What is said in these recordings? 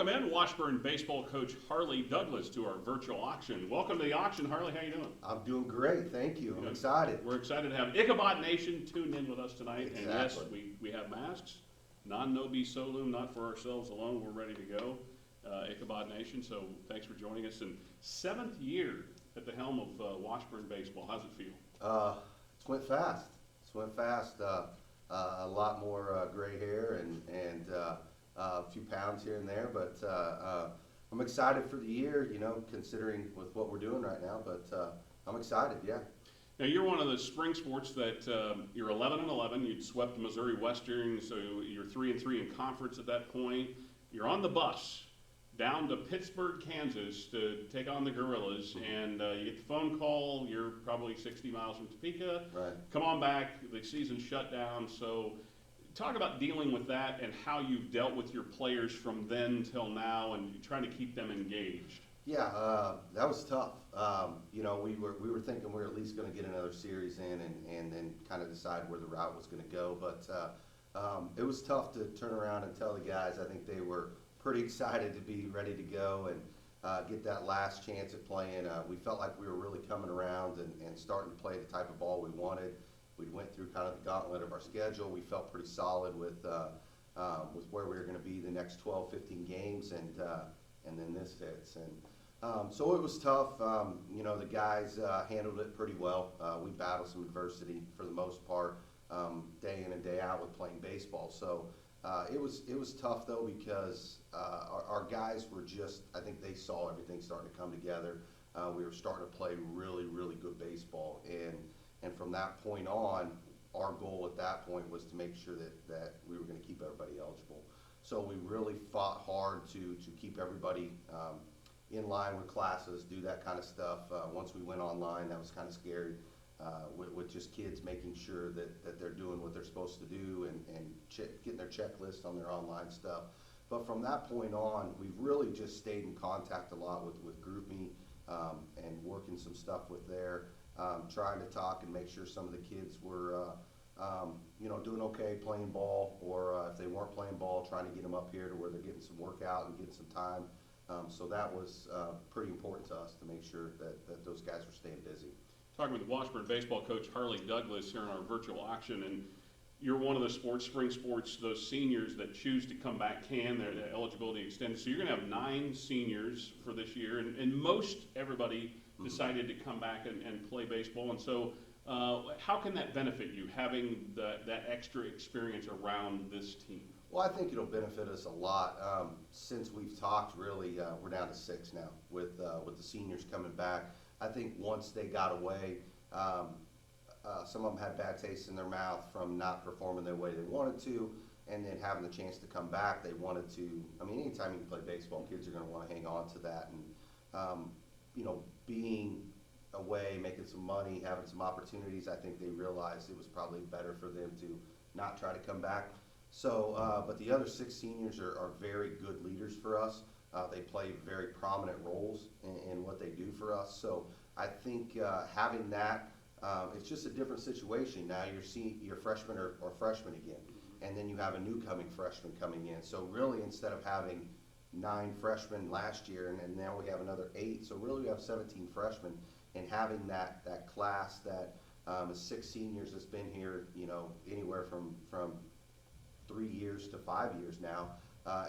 welcome in Washburn baseball coach Harley Douglas to our virtual auction. Welcome to the auction, Harley. How you doing? I'm doing great, thank you. I'm excited. We're excited to have Ichabod Nation tuned in with us tonight. Exactly. And yes, we have masks, non-no-be solum, not for ourselves alone. We're ready to go, Ichabod Nation. So thanks for joining us. And 7th year at the helm of Washburn baseball. How's it feel? It's went fast. It's went fast. A lot more gray hair and a few pounds here and there, but I'm excited for the year, you know, considering with what we're doing right now, but I'm excited, yeah. Now you're one of the spring sports that you're 11-11. You'd swept Missouri Western, so you're 3-3 in conference at that point. You're on the bus down to Pittsburgh, Kansas to take on the Gorillas, and you get the phone call. You're probably 60 miles from Topeka. Right. Come on back. The season's shut down. So talk about dealing with that and how you've dealt with your players from then till now and trying to keep them engaged. Yeah, that was tough. You know, we were thinking we were at least going to get another series in and then kind of decide where the route was going to go. But it was tough to turn around and tell the guys. I think they were pretty excited to be ready to go and get that last chance at playing. We felt like we were really coming around and starting to play the type of ball we wanted. We went through kind of the gauntlet of our schedule. We felt pretty solid with where we were going to be the next 12, 15 games, and then this hits. And so it was tough. You know, the guys handled it pretty well. We battled some adversity for the most part, day in and day out with playing baseball. So it was tough though because our guys were just, I think they saw everything starting to come together. We were starting to play really, really good baseball, and from that point on, our goal at that point was to make sure that we were going to keep everybody eligible. So we really fought hard to keep everybody in line with classes, do that kind of stuff. Once we went online, that was kind of scary with just kids making sure that they're doing what they're supposed to do and getting their checklist on their online stuff. But from that point on, we've really just stayed in contact a lot with GroupMe and working some stuff with there. Trying to talk and make sure some of the kids were, you know, doing okay playing ball, or if they weren't playing ball, trying to get them up here to where they're getting some workout and getting some time. So that was pretty important to us to make sure that those guys were staying busy. Talking with Washburn baseball coach Harley Douglas here in our virtual auction, and you're one of the spring sports, those seniors that choose to come back their eligibility extended. So you're going to have 9 seniors for this year, and most everybody decided to come back and play baseball. And so how can that benefit you, having that extra experience around this team? Well, I think it'll benefit us a lot. Since we've talked, really, we're down to 6 now with the seniors coming back. I think once they got away, some of them had bad taste in their mouth from not performing the way they wanted to, and then having the chance to come back, they wanted to. I mean, anytime you can play baseball, kids are going to want to hang on to that. And you know, being away, making some money, having some opportunities, I think they realized it was probably better for them to not try to come back. So, but the other 6 seniors are very good leaders for us. They play very prominent roles in what they do for us. So I think having that, it's just a different situation. Now you're freshmen or freshmen again, and then you have a new freshman coming in. So really, instead of having 9 freshmen last year, and now we have another 8. So really, we have 17 freshmen, and having that class that is 6 seniors that's been here, you know, anywhere from 3 years to 5 years now,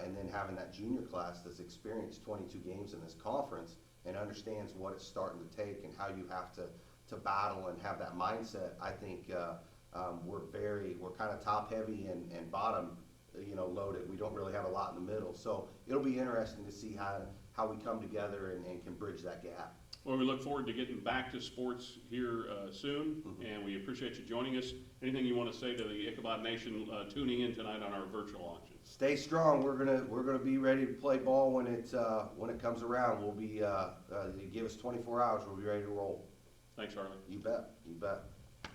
and then having that junior class that's experienced 22 games in this conference and understands what it's starting to take and how you have to battle and have that mindset. I think we're kind of top heavy and bottom, you know, loaded. We don't really have a lot in the middle. So it'll be interesting to see how we come together and can bridge that gap. Well, we look forward to getting back to sports here soon, and we appreciate you joining us. Anything you want to say to the Ichabod Nation tuning in tonight on our virtual auction? Stay strong. We're gonna be ready to play ball when it comes around. We'll be you give us 24 hours. We'll be ready to roll. Thanks, Harley. You bet. You bet.